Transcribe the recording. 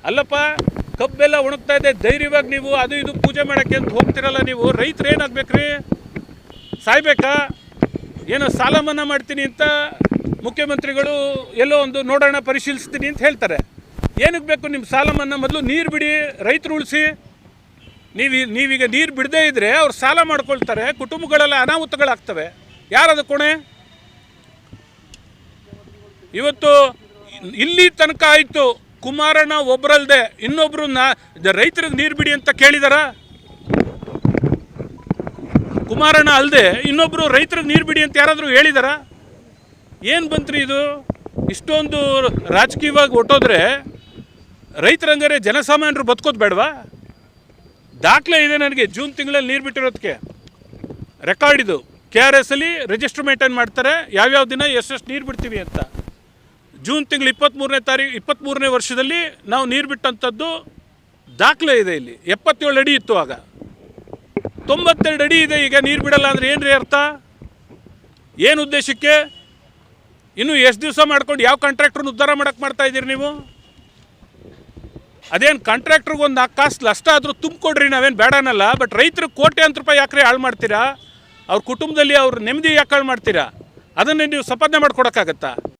ಅಲ್ಲಪ್ಪ, ಕಬ್ಬೆಲ್ಲ ಒಣಗ್ತಾ ಇದೆ, ಧೈರ್ಯವಾಗಿ ನೀವು ಅದು ಇದು ಪೂಜೆ ಮಾಡೋಕ್ಕೆ ಅಂತ ಹೋಗ್ತಿರಲ್ಲ ನೀವು. ರೈತರು ಏನಾಗಬೇಕ್ರಿ? ಸಾಯ್ಬೇಕಾ? ಏನೋ ಸಾಲ ಮನ್ನಾ ಮಾಡ್ತೀನಿ ಅಂತ ಮುಖ್ಯಮಂತ್ರಿಗಳು ಎಲ್ಲೋ ಒಂದು ನೋಡೋಣ ಪರಿಶೀಲಿಸ್ತೀನಿ ಅಂತ ಹೇಳ್ತಾರೆ. ಏನಕ್ಕೆ ಬೇಕು ನಿಮ್ಮ ಸಾಲ ಮನ್ನಾ? ಮೊದಲು ನೀರು ಬಿಡಿ, ರೈತರು ಉಳಿಸಿ. ನೀವೀಗ ನೀರು ಬಿಡದೇ ಇದ್ದರೆ ಅವ್ರು ಸಾಲ ಮಾಡ್ಕೊಳ್ತಾರೆ, ಕುಟುಂಬಗಳೆಲ್ಲ ಅನಾಹುತಗಳಾಗ್ತವೆ. ಯಾರದ ಕೊನೆ? ಇವತ್ತು ಇಲ್ಲಿ ತನಕ ಆಯಿತು, ಕುಮಾರಣ್ಣ ಒಬ್ಬರಲ್ಲದೆ ಇನ್ನೊಬ್ಬರನ್ನ ರೈತರಿಗೆ ನೀರು ಬಿಡಿ ಅಂತ ಕೇಳಿದಾರ? ಕುಮಾರಣ್ಣ ಅಲ್ಲದೆ ಇನ್ನೊಬ್ಬರು ರೈತರಿಗೆ ನೀರು ಬಿಡಿ ಅಂತ ಯಾರಾದರೂ ಹೇಳಿದಾರ? ಏನು ಬಂತ್ರಿ ಇದು? ಇಷ್ಟೊಂದು ರಾಜಕೀಯವಾಗಿ ಹೊಟ್ಟೋದ್ರೆ ರೈತರಂಗಾರೆ ಜನಸಾಮಾನ್ಯರು ಬದುಕೋದು ಬೇಡವಾ? ದಾಖಲೆ ಇದೆ ನನಗೆ, ಜೂನ್ ತಿಂಗಳಲ್ಲಿ ನೀರು ಬಿಟ್ಟಿರೋದಕ್ಕೆ ರೆಕಾರ್ಡ್ ಇದು. KRS ಅಲ್ಲಿ ರಿಜಿಸ್ಟರ್ ಮೇಂಟೈನ್ ಮಾಡ್ತಾರೆ, ಯಾವ್ಯಾವ ದಿನ ಎಷ್ಟೆಷ್ಟು ನೀರು ಬಿಡ್ತೀವಿ ಅಂತ. ಜೂನ್ ತಿಂಗಳು 23ನೇ ವರ್ಷದಲ್ಲಿ ನಾವು ನೀರು ಬಿಟ್ಟಂಥದ್ದು ದಾಖಲೆ ಇದೆ. ಇಲ್ಲಿ 77 ಅಡಿ ಇತ್ತು, ಆಗ 92 ಅಡಿ ಇದೆ. ಈಗ ನೀರು ಬಿಡಲ್ಲ ಅಂದರೆ ಏನು ರೀ ಅರ್ಥ? ಏನು ಉದ್ದೇಶಕ್ಕೆ? ಇನ್ನು ಎಷ್ಟು ದಿವಸ ಮಾಡ್ಕೊಂಡು ಯಾವ ಕಾಂಟ್ರಾಕ್ಟ್ರನ್ನ ಉದ್ಧಾರ ಮಾಡೋಕ್ಕೆ ಮಾಡ್ತಾ ಇದ್ದೀರಿ ನೀವು? ಅದೇನು ಕಾಂಟ್ರಾಕ್ಟ್ರಿಗೆ ಒಂದು 4 ಕಾಸು ನಷ್ಟ ಆದರೂ ತುಂಬಿಕೊಡ್ರಿ, ನಾವೇನು ಬೇಡನಲ್ಲ. ಬಟ್ ರೈತರಿಗೆ ಕೋಟ್ಯಾಂತರ ರೂಪಾಯಿ ಯಾಕ್ರೆ ಹಾಳು ಮಾಡ್ತೀರಾ? ಅವ್ರ ಕುಟುಂಬದಲ್ಲಿ ಅವ್ರ ನೆಮ್ಮದಿ ಯಾಕೆ ಹಾಳು ಮಾಡ್ತೀರಾ? ಅದನ್ನೇ ನೀವು ಸಂಪಾದನೆ ಮಾಡ್ಕೊಡೋಕ್ಕಾಗತ್ತಾ?